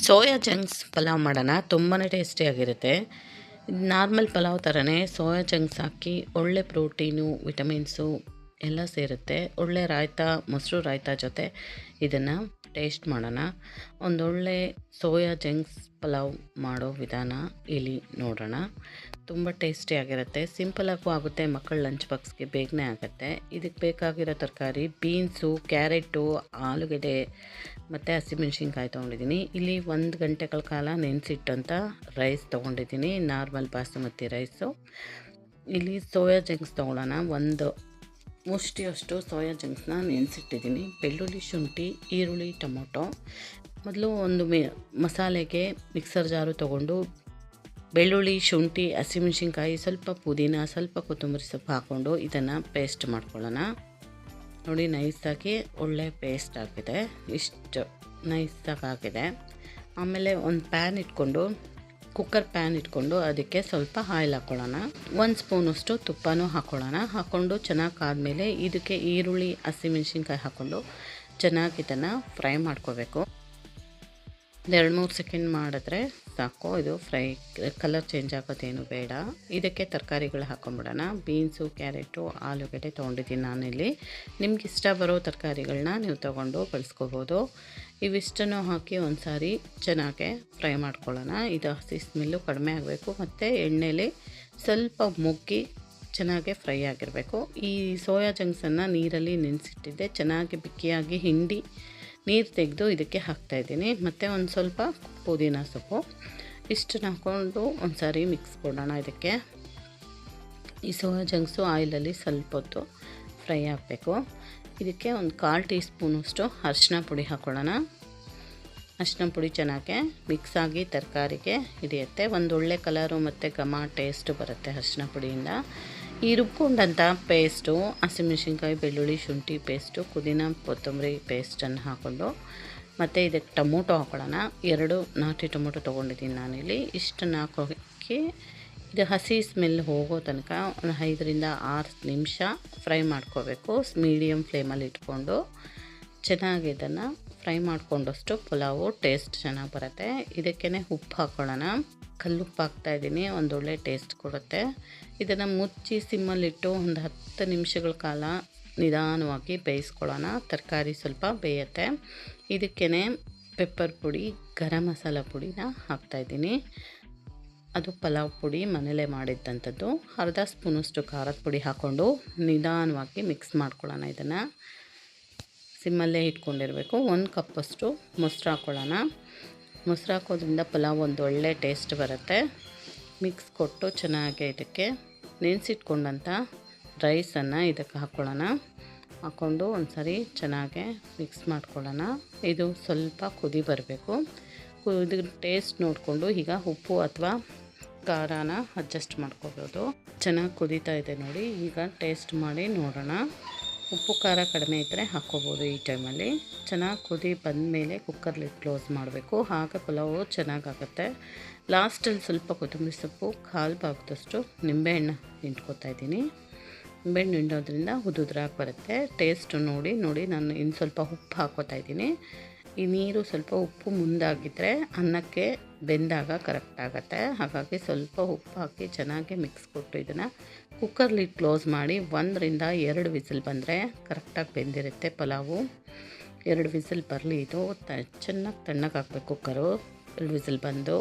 Soya chunks pulao ಮಾಡೋಣ. ತುಂಬಾ ಟೇಸ್ಟಿಯಾಗಿರುತ್ತೆ. ನಾರ್ಮಲ್ ಪಲಾವ್ ಥರನೇ ಸೋಯಾ ಚಂಕ್ಸ್ ಹಾಕಿ ಒಳ್ಳೆ ಪ್ರೋಟೀನು, ವಿಟಮಿನ್ಸು ಎಲ್ಲ ಸೇರುತ್ತೆ. ಒಳ್ಳೆ ರಾಯ್ತ, ಮೊಸರು ರಾಯ್ತ ಜೊತೆ ಇದನ್ನು ಟೇಸ್ಟ್ ಮಾಡೋಣ. ಒಂದೊಳ್ಳೆ ಸೋಯಾ ಚಂಕ್ಸ್ ಪಲಾವ್ ಮಾಡೋ ವಿಧಾನ ಇಲ್ಲಿ ನೋಡೋಣ. ತುಂಬ ಟೇಸ್ಟಿಯಾಗಿರುತ್ತೆ. ಸಿಂಪಲಾಗೂ ಆಗುತ್ತೆ, ಮಕ್ಕಳ ಲಂಚ್ ಬಾಕ್ಸ್ಗೆ ಬೇಗನೆ ಆಗುತ್ತೆ. ಇದಕ್ಕೆ ಬೇಕಾಗಿರೋ ತರಕಾರಿ ಬೀನ್ಸು, ಕ್ಯಾರೆಟು, ಆಲೂಗಡ್ಡೆ ಮತ್ತು ಹಸಿಮೆಣ್ಸಿನ್ಕಾಯಿ ತೊಗೊಂಡಿದ್ದೀನಿ. ಇಲ್ಲಿ 1 ಗಂಟೆಗಳ ಕಾಲ ನೆನೆಸಿಟ್ಟಂಥ ರೈಸ್ ತೊಗೊಂಡಿದ್ದೀನಿ, ನಾರ್ಮಲ್ ಬಾಸುಮತಿ ರೈಸು. ಇಲ್ಲಿ ಸೋಯಾ ಚಂಕ್ಸ್ ತೊಗೊಳ್ಳೋಣ. ಒಂದು ಮುಷ್ಟಿಯಷ್ಟು ಸೋಯಾ ಚಂಕ್ಸ್ನ ನೆನೆಸಿಟ್ಟಿದ್ದೀನಿ. ಬೆಳ್ಳುಳ್ಳಿ, ಶುಂಠಿ, ಈರುಳ್ಳಿ, ಟೊಮೊಟೊ. ಮೊದಲು ಒಂದು ಮಸಾಲೆಗೆ ಮಿಕ್ಸರ್ ಜಾರು ತೊಗೊಂಡು ಬೆಳ್ಳುಳ್ಳಿ, ಶುಂಠಿ, ಹಸಿಮೆಣ್ಸಿನ್ಕಾಯಿ, ಸ್ವಲ್ಪ ಪುದೀನ, ಸ್ವಲ್ಪ ಕೊತ್ತಂಬರಿ ಸೊಪ್ಪು ಹಾಕ್ಕೊಂಡು ಇದನ್ನು ಪೇಸ್ಟ್ ಮಾಡ್ಕೊಳ್ಳೋಣ. ನೋಡಿ, ನೈಸಾಗಿ ಒಳ್ಳೆ ಪೇಸ್ಟ್ ಆಗಿದೆ. ಇಷ್ಟು ನೈಸಾಗಿ ಆಗಿದೆ. ಆಮೇಲೆ ಒಂದು ಪ್ಯಾನ್ ಇಟ್ಕೊಂಡು, ಕುಕ್ಕರ್ ಪ್ಯಾನ್ ಇಟ್ಕೊಂಡು ಅದಕ್ಕೆ ಸ್ವಲ್ಪ ಆಯಿಲ್ ಹಾಕ್ಕೊಳ್ಳೋಣ. 1 ಸ್ಪೂನಷ್ಟು ತುಪ್ಪನೂ ಹಾಕ್ಕೊಂಡು ಚೆನ್ನಾಗಿ ಕಾದ್ಮೇಲೆ ಇದಕ್ಕೆ ಈರುಳ್ಳಿ, ಹಸಿಮೆಣ್ಸಿನ್ಕಾಯಿ ಹಾಕ್ಕೊಂಡು ಚೆನ್ನಾಗಿ ಇದನ್ನು ಫ್ರೈ ಮಾಡ್ಕೋಬೇಕು. 2-3 ಸೆಕೆಂಡ್ ಮಾಡಿದ್ರೆ ಸಾಕು. ಇದು ಫ್ರೈ, ಕಲರ್ ಚೇಂಜ್ ಆಗೋದೇನು ಬೇಡ. ಇದಕ್ಕೆ ತರಕಾರಿಗಳು ಹಾಕ್ಕೊಂಬಿಡೋಣ. ಬೀನ್ಸು, ಕ್ಯಾರೆಟು, ಆಲೂಗಡ್ಡೆ ತೊಗೊಂಡಿದ್ದೀನಿ ನಾನಿಲ್ಲಿ. ನಿಮ್ಗೆ ಇಷ್ಟ ಬರೋ ತರಕಾರಿಗಳನ್ನ ನೀವು ತೊಗೊಂಡು ಬಳಸ್ಕೋಬೋದು. ಇವಿಷ್ಟನ್ನು ಹಾಕಿ ಒಂದು ಸಾರಿ ಚೆನ್ನಾಗೆ ಫ್ರೈ ಮಾಡ್ಕೊಳ್ಳೋಣ. ಇದು ಹಸಿ ಸ್ಮೆಲ್ಲು ಕಡಿಮೆ ಆಗಬೇಕು ಮತ್ತು ಎಣ್ಣೆಲಿ ಸ್ವಲ್ಪ ಮುಗ್ಗಿ ಚೆನ್ನಾಗೆ ಫ್ರೈ ಆಗಿರಬೇಕು. ಈ ಸೋಯಾ ಚಂಕ್ಸನ್ನು ನೀರಲ್ಲಿ ನೆನೆಸಿಟ್ಟಿದ್ದೆ, ಚೆನ್ನಾಗಿ ಬಿಕ್ಕಿಯಾಗಿ ಹಿಂಡಿ ನೀರು ತೆಗೆದು ಇದಕ್ಕೆ ಹಾಕ್ತಾಯಿದ್ದೀನಿ. ಮತ್ತು ಒಂದು ಸ್ವಲ್ಪ ಪುದೀನ ಸೊಪ್ಪು, ಇಷ್ಟನ್ನು ಹಾಕ್ಕೊಂಡು ಒಂದು ಸಾರಿ ಮಿಕ್ಸ್ ಕೊಡೋಣ. ಇದಕ್ಕೆ ಈ ಸೋಯಾ ಚಂಕ್ಸು ಆಯಿಲಲ್ಲಿ ಸ್ವಲ್ಪ ಹೊತ್ತು ಫ್ರೈ ಆಗಬೇಕು. ಇದಕ್ಕೆ ಒಂದು 1/4 ಟೀ ಸ್ಪೂನಷ್ಟು ಅರಿಶಿನ ಪುಡಿ ಹಾಕ್ಕೊಳ್ಳೋಣ. ಅರಿಶಿನ ಪುಡಿ ಚೆನ್ನಾಗಿ ಮಿಕ್ಸ್ ಆಗಿ ತರಕಾರಿಗೆ ಹಿಡಿಯುತ್ತೆ. ಒಂದೊಳ್ಳೆ ಕಲರು ಮತ್ತು ಘಮ ಟೇಸ್ಟು ಬರುತ್ತೆ ಅರಿಶಿನ ಪುಡಿಯಿಂದ. ಈ ರುಬ್ಕೊಂಡಂಥ ಪೇಸ್ಟು, ಹಸಿಮೆಣ್ಸಿನ್ಕಾಯಿ, ಬೆಳ್ಳುಳ್ಳಿ, ಶುಂಠಿ ಪೇಸ್ಟು, ಪುದೀನ, ಕೊತ್ತಂಬರಿ ಪೇಸ್ಟನ್ನು ಹಾಕ್ಕೊಂಡು ಮತ್ತು ಇದಕ್ಕೆ ಟೊಮೊಟೊ ಹಾಕ್ಕೊಳ್ಳೋಣ. 2 ನಾಟಿ ಟೊಮೊಟೊ ತೊಗೊಂಡಿದ್ದೀನಿ ನಾನಿಲ್ಲಿ. ಇಷ್ಟನ್ನು ಹಾಕಿ ಇದು ಹಸಿ ಸ್ಮೆಲ್ ಹೋಗೋ ತನಕ ಒಂದು 5-6 ನಿಮಿಷ ಫ್ರೈ ಮಾಡ್ಕೋಬೇಕು. ಮೀಡಿಯಮ್ ಫ್ಲೇಮಲ್ಲಿ ಇಟ್ಕೊಂಡು ಚೆನ್ನಾಗಿ ಇದನ್ನು ಫ್ರೈ ಮಾಡಿಕೊಂಡಷ್ಟು ಪಲಾವು ಟೇಸ್ಟ್ ಚೆನ್ನಾಗಿ ಬರುತ್ತೆ. ಇದಕ್ಕೇ ಉಪ್ಪು ಹಾಕ್ಕೊಳ್ಳೋಣ. ಕಲ್ಲುಪ್ಪು ಹಾಕ್ತಾಯಿದ್ದೀನಿ, ಒಂದೊಳ್ಳೆ ಟೇಸ್ಟ್ ಕೊಡುತ್ತೆ. ಇದನ್ನು ಮುಚ್ಚಿ ಸಿಮ್ಮಲ್ಲಿಟ್ಟು ಒಂದು 10 ನಿಮಿಷಗಳ ಕಾಲ ನಿಧಾನವಾಗಿ ಬೇಯಿಸ್ಕೊಳ್ಳೋಣ. ತರಕಾರಿ ಸ್ವಲ್ಪ ಬೇಯುತ್ತೆ. ಇದಕ್ಕೇ ಪೆಪ್ಪರ್ ಪುಡಿ, ಗರಂ ಮಸಾಲ ಪುಡಿನ ಹಾಕ್ತಾಯಿದ್ದೀನಿ. ಅದು ಪಲಾವ್ ಪುಡಿ ಮನೇಲೇ ಮಾಡಿದ್ದಂಥದ್ದು. ಅರ್ಧ ಸ್ಪೂನಷ್ಟು ಖಾರದ ಪುಡಿ ಹಾಕ್ಕೊಂಡು ನಿಧಾನವಾಗಿ ಮಿಕ್ಸ್ ಮಾಡ್ಕೊಳ್ಳೋಣ. ಇದನ್ನು ಸಿಮ್ಮಲ್ಲೇ ಇಟ್ಕೊಂಡಿರಬೇಕು. 1 ಕಪ್ಪಷ್ಟು ಮೊಸರು ಹಾಕ್ಕೊಳ್ಳೋಣ. ಮೊಸರು ಹಾಕೋದ್ರಿಂದ ಪಲಾವ್ ಒಂದು ಒಳ್ಳೆ ಟೇಸ್ಟ್ ಬರುತ್ತೆ. ಮಿಕ್ಸ್ ಕೊಟ್ಟು ಚೆನ್ನಾಗಿ ಇದಕ್ಕೆ ನೆನೆಸಿಟ್ಕೊಂಡಂಥ ರೈಸನ್ನು ಇದಕ್ಕೆ ಹಾಕ್ಕೊಳ್ಳೋಣ. ಹಾಕ್ಕೊಂಡು ಒಂದು ಸಾರಿ ಚೆನ್ನಾಗಿ ಮಿಕ್ಸ್ ಮಾಡ್ಕೊಳ್ಳೋಣ. ಇದು ಸ್ವಲ್ಪ ಕುದಿ ಬರಬೇಕು. ಇದ್ರ ಟೇಸ್ಟ್ ನೋಡಿಕೊಂಡು ಈಗ ಉಪ್ಪು ಅಥವಾ ಖಾರನ ಅಡ್ಜಸ್ಟ್ ಮಾಡ್ಕೋಬೋದು. ಚೆನ್ನಾಗಿ ಕುದೀತಾ ಇದೆ ನೋಡಿ. ಈಗ ಟೇಸ್ಟ್ ಮಾಡಿ ನೋಡೋಣ. ಉಪ್ಪು ಖಾರ ಕಡಿಮೆ ಇದ್ದರೆ ಹಾಕ್ಕೋಬೋದು. ಈ ಟೈಮಲ್ಲಿ ಚೆನ್ನಾಗಿ ಕುದಿ ಬಂದಮೇಲೆ ಕುಕ್ಕರ್ಲಿ ಕ್ಲೋಸ್ ಮಾಡಬೇಕು. ಆಗ ಪಲಾವು ಚೆನ್ನಾಗಾಗುತ್ತೆ. ಲಾಸ್ಟಲ್ಲಿ ಸ್ವಲ್ಪ ಕೊತ್ತಂಬರಿ ಸೊಪ್ಪು, 1/4 ಭಾಗದಷ್ಟು ನಿಂಬೆಹಣ್ಣು ಹಿಂಡ್ಕೊತಾ ಇದ್ದೀನಿ. ನಿಂಬೆಹಣ್ಣು ಹಿಂಡೋದ್ರಿಂದ ಉದುದ್ರಾಗಿ ಬರುತ್ತೆ. ಟೇಸ್ಟು ನೋಡಿ ನಾನು ಇನ್ನು ಸ್ವಲ್ಪ ಉಪ್ಪು ಹಾಕ್ಕೋತಾ ಇದ್ದೀನಿ. ಈ ನೀರು ಸ್ವಲ್ಪ ಉಪ್ಪು ಮುಂದಾಗಿದ್ದರೆ ಅನ್ನಕ್ಕೆ ಬೆಂದಾಗ ಕರೆಕ್ಟ್ ಆಗುತ್ತೆ. ಹಾಗಾಗಿ ಸ್ವಲ್ಪ ಉಪ್ಪು ಹಾಕಿ ಚೆನ್ನಾಗಿ ಮಿಕ್ಸ್ ಕೊಟ್ಟು ಇದನ್ನು ಕುಕ್ಕರ್ಲಿ ಕ್ಲೋಸ್ ಮಾಡಿ 1-2 ವಿಸಿಲ್ ಬಂದರೆ ಕರೆಕ್ಟಾಗಿ ಬೆಂದಿರುತ್ತೆ ಪಲಾವು. 2 ವಿಸಿಲ್ ಬರಲಿ. ಇದು ಚೆನ್ನಾಗಿ ತಣ್ಣಗಾಗಬೇಕು ಕುಕ್ಕರು. 2 ವಿಸಿಲ್ ಬಂದು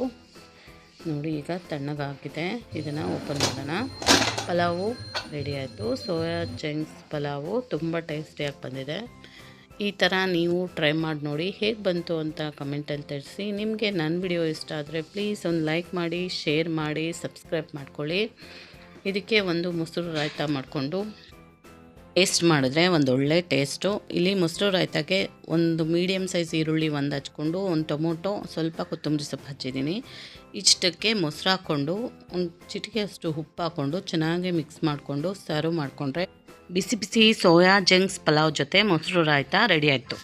ನೋಡಿ, ಈಗ ತಣ್ಣಗಾಗಿದೆ. ಇದನ್ನು ಓಪನ್ ಮಾಡೋಣ. ಪಲಾವು ರೆಡಿ ಆಯಿತು. ಸೋಯಾ ಚಂಕ್ಸ್ ಪಲಾವು ತುಂಬ ಟೇಸ್ಟಿಯಾಗಿ ಬಂದಿದೆ. ಈ ಥರ ನೀವು ಟ್ರೈ ಮಾಡಿ ನೋಡಿ, ಹೇಗೆ ಬಂತು ಅಂತ ಕಮೆಂಟಲ್ಲಿ ತಿಳಿಸಿ. ನಿಮಗೆ ನನ್ನ ವಿಡಿಯೋ ಇಷ್ಟ ಆದರೆ ಪ್ಲೀಸ್ ಒಂದು ಲೈಕ್ ಮಾಡಿ, ಶೇರ್ ಮಾಡಿ, ಸಬ್ಸ್ಕ್ರೈಬ್ ಮಾಡ್ಕೊಳ್ಳಿ. ಇದಕ್ಕೆ ಒಂದು ಮೊಸರು ರಾಯ್ತ ಮಾಡಿಕೊಂಡು ಟೇಸ್ಟ್ ಮಾಡಿದ್ರೆ ಒಂದೊಳ್ಳೆ ಟೇಸ್ಟು. ಇಲ್ಲಿ ಮೊಸರು ರಾಯ್ತಕ್ಕೆ ಒಂದು ಮೀಡಿಯಮ್ ಸೈಜ್ ಈರುಳ್ಳಿ 1 ಹಚ್ಕೊಂಡು, ಒಂದು ಟೊಮೊಟೊ, ಸ್ವಲ್ಪ ಕೊತ್ತಂಬರಿ ಸೊಪ್ಪು ಹಚ್ಚಿದ್ದೀನಿ. ಇಷ್ಟಕ್ಕೆ ಮೊಸರು ಹಾಕ್ಕೊಂಡು ಒಂದು ಚಿಟಿಕೆಯಷ್ಟು ಉಪ್ಪು ಹಾಕ್ಕೊಂಡು ಚೆನ್ನಾಗಿ ಮಿಕ್ಸ್ ಮಾಡಿಕೊಂಡು ಸರ್ವ್ ಮಾಡಿಕೊಂಡ್ರೆ ಬಿಸಿ ಬಿಸಿ ಸೋಯಾ ಚಂಕ್ಸ್ ಪಲಾವ್ ಜೊತೆ ಮೊಸರು ರಾಯ್ತ ರೆಡಿ ಆಯಿತು.